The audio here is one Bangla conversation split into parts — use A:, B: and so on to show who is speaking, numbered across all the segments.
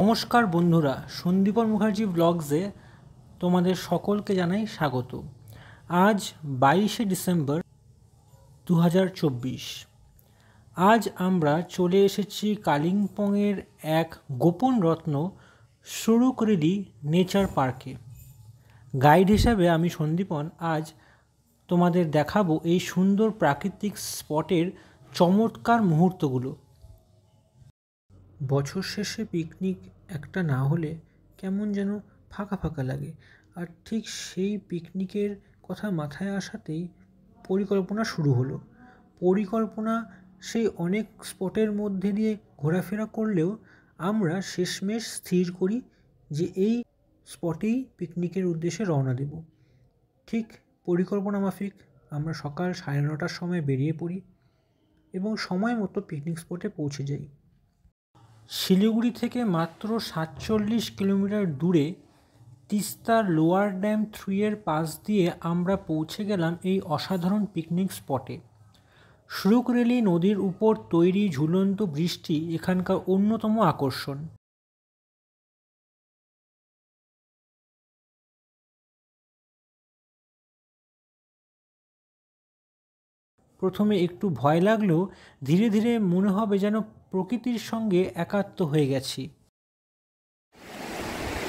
A: নমস্কার বন্ধুরা, সন্দীপন মুখার্জি ব্লগসে তোমাদের সকলকে জানাই স্বাগত। আজ 22শে ডিসেম্বর 2024। আজ আমরা চলে এসেছি কালিম্পংয়ের এক গোপন রত্ন সুরুকরেলি নেচার পার্কে। গাইড হিসাবে আমি সন্দীপন আজ তোমাদের দেখাবো এই সুন্দর প্রাকৃতিক স্পটের চমৎকার মুহূর্তগুলো। বছর শেষে পিকনিক একটা না হলে কেমন যেন ফাঁকা ফাঁকা লাগে, আর ঠিক সেই পিকনিকের কথা মাথায় আসাতেই পরিকল্পনা শুরু হলো। পরিকল্পনা সেই অনেক স্পটের মধ্যে দিয়ে ঘোরাফেরা করলেও আমরা শেষমেশ স্থির করি যে এই স্পটেই পিকনিকের উদ্দেশ্যে রওনা দেব। ঠিক পরিকল্পনা মাফিক আমরা সকাল 9:30টার সময় বেরিয়ে পড়ি এবং সময় মতো পিকনিক স্পটে পৌঁছে যাই। শিলিগুড়ি থেকে মাত্র 47 কিলোমিটার দূরে তিস্তার লোয়ার ড্যাম 3 এর পাশ দিয়ে আমরা পৌঁছে গেলাম এই অসাধারণ পিকনিক স্পটে। সুরুকরেলি নদীর উপর তৈরি ঝুলন্ত বৃষ্টি এখানকার অন্যতম আকর্ষণ। প্রথমে একটু ভয় লাগলেও ধীরে ধীরে মনে হবে যেন প্রকৃতির সঙ্গে একাত্ম হয়ে গেছি।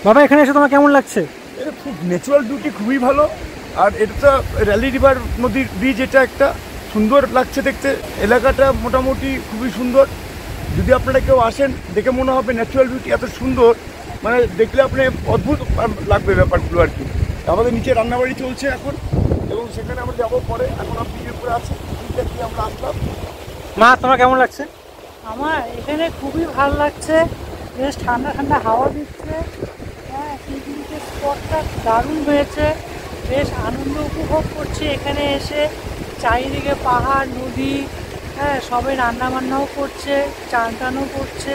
A: বাবা, এখানে এসে তোমার কেমন লাগছে?
B: এটা খুব ন্যাচারাল বিউটি, খুবই ভালো। আর এটা র্যালি রিভার নদীর ব্রিজ, এটা একটা সুন্দর লাগছে দেখতে। এলাকাটা মোটামুটি খুবই সুন্দর। যদি আপনারা কেউ আসেন, দেখে মনে হবে ন্যাচারাল বিউটি এত সুন্দর, মানে দেখলে আপনি অদ্ভুত লাগবে ব্যাপারগুলো আর কি। আমাদের নিচে রান্নাবাড়ি চলছে এখন, এবং সেখানে আমরা যাবো পরে। এখন ব্রিজের উপরে আছে, ব্রিজটা আমরা আসলাম।
A: মা, তোমার কেমন লাগছে?
C: আমার এখানে খুবই ভালো লাগছে, বেশ ঠান্ডা ঠান্ডা হাওয়া দিচ্ছে। হ্যাঁ, পিকনিকের স্পটটা দারুণ হয়েছে, বেশ আনন্দ উপভোগ করছি এখানে এসে। চারিদিকে পাহাড়, নদী, হ্যাঁ, সবাই রান্নাবান্নাও করছে, চান টানও করছে,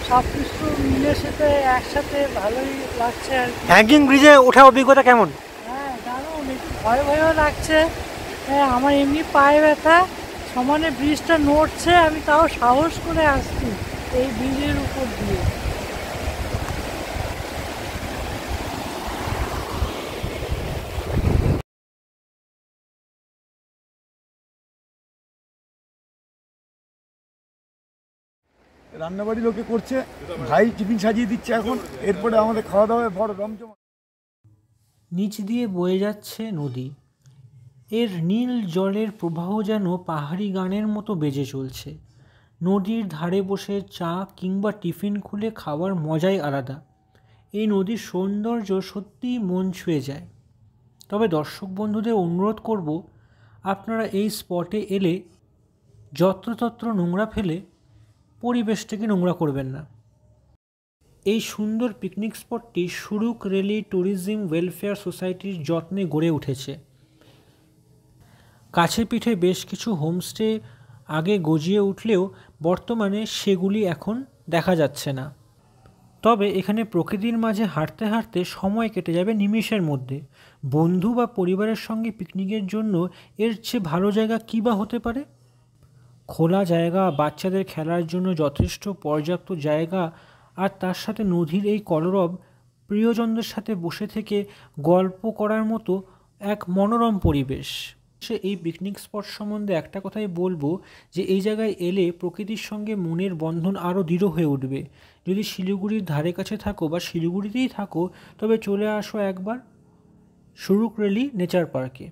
C: সব কিছু মিলে সাথে একসাথে ভালোই লাগছে আর কি।
A: হ্যাঙ্গিং ব্রিজে ওঠার অভিজ্ঞতা কেমন?
C: হ্যাঁ, দারুণ, একটু ভয় ভয়ও লাগছে। হ্যাঁ, আমার এমনি পায়ে ব্যথা, সমানে ব্রিজটা নড়ছে, আমি তাও সাহস করে আসছি এই ব্রিজের উপর দিয়ে।
B: রান্নাবাড়ি লোকে করছে, ভাই টিফিন সাজিয়ে দিচ্ছে এখন। এরপরে আমাদের খাওয়া দাওয়া বড় রমজমা।
A: নিচ দিয়ে বয়ে যাচ্ছে নদী, এর নীল জলের প্রবাহ যেন পাহাড়ি গানের মতো বেজে চলছে। নদীর ধারে বসে চা কিংবা টিফিন খুলে খাওয়ার মজাই আলাদা। এই নদীর সৌন্দর্য সত্যিই মন ছুঁয়ে যায়। তবে দর্শক বন্ধুদের অনুরোধ করব, আপনারা এই স্পটে এলে যত্রতত্র নোংরা ফেলে পরিবেশটাকে নোংরা করবেন না। এই সুন্দর পিকনিক স্পটটি সুরুকরেলি ট্যুরিজম ওয়েলফেয়ার সোসাইটির যত্নে গড়ে উঠেছে। কাছে পিঠে বেশ কিছু হোমস্টে আগে গজিয়ে উঠলেও বর্তমানে সেগুলি এখন দেখা যাচ্ছে না। তবে এখানে প্রকৃতির মাঝে হাঁটতে হাঁটতে সময় কেটে যাবে নিমেষের মধ্যে। বন্ধু বা পরিবারের সঙ্গে পিকনিকের জন্য এর চেয়ে ভালো জায়গা কী বা হতে পারে? খোলা জায়গা, বাচ্চাদের খেলার জন্য যথেষ্ট পর্যাপ্ত জায়গা, আর তার সাথে নদীর এই কলরব, প্রিয়জনদের সাথে বসে থেকে গল্প করার মতো এক মনোরম পরিবেশ। এই পিকনিক স্পট সম্বন্ধে একটা কথাই বলবো, যে এই জায়গায় এলে প্রকৃতির সঙ্গে মনের বন্ধন আরও দৃঢ় হয়ে উঠবে। যদি শিলিগুড়ির ধারে কাছে থাকো বা শিলিগুড়িতেই থাকো, তবে চলে আসো একবার সুরুকরেলি নেচার পার্কে।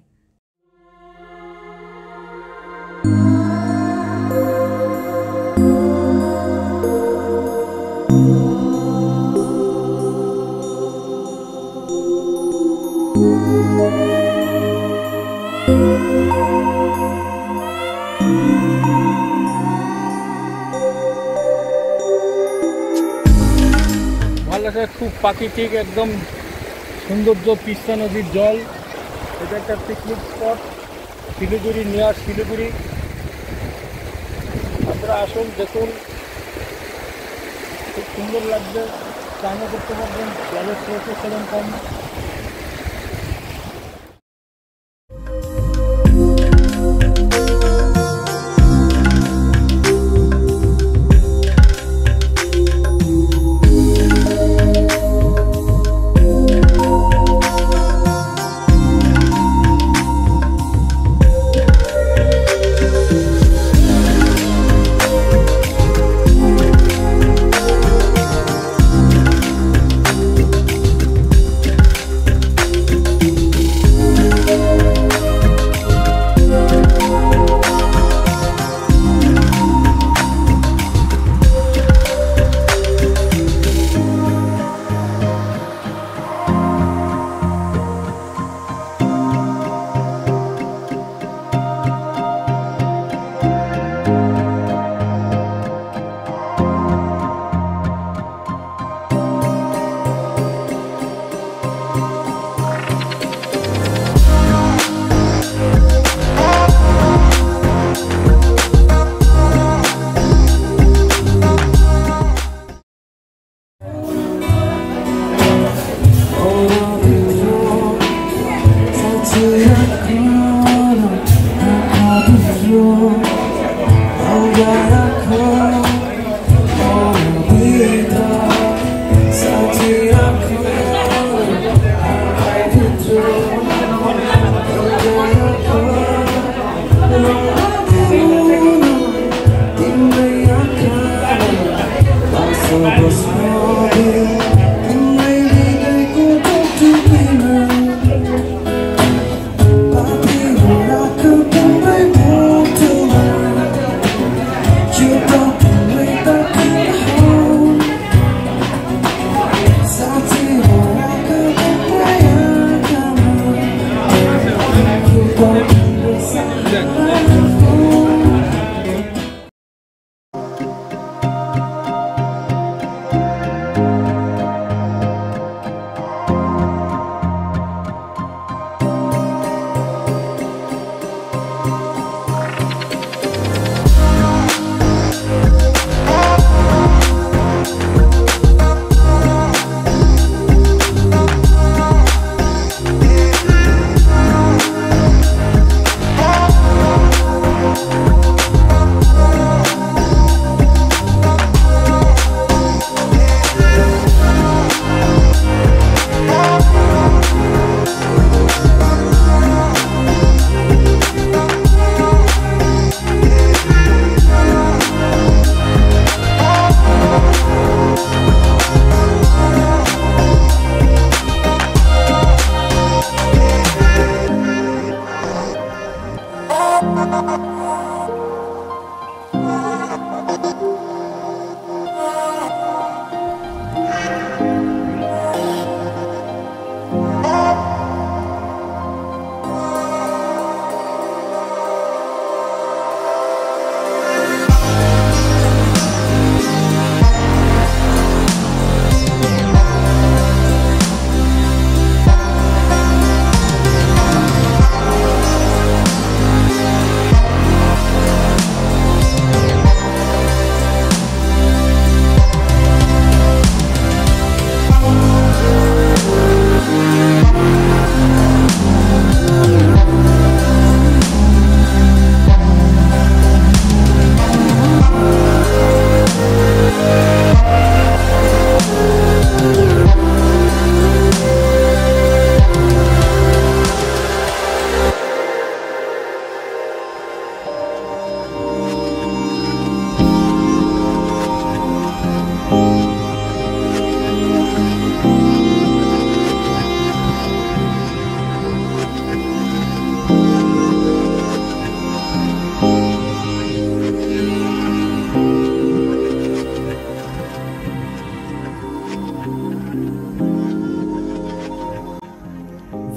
D: ভালো লাগছে, খুব প্রাকৃতিক একদম সৌন্দর্য, তিস্তা নদীর জল। এটা একটা picnic spot, Siliguri, near Siliguri. আপনারা আসুন, দেখুন, খুব সুন্দর লাগবে। চানও করতে পারবেন, জলের স্রোতও সেরকম কম।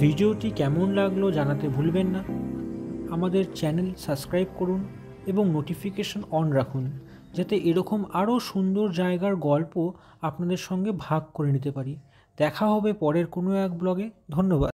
A: ভিডিওটি কেমন লাগলো জানাতে ভুলবেন না। আমাদের চ্যানেল সাবস্ক্রাইব করুন এবং নোটিফিকেশন অন রাখুন, যাতে এরকম আরও সুন্দর জায়গার গল্প আপনাদের সঙ্গে ভাগ করে নিতে পারি। দেখা হবে পরের কোনো এক ব্লগে। ধন্যবাদ।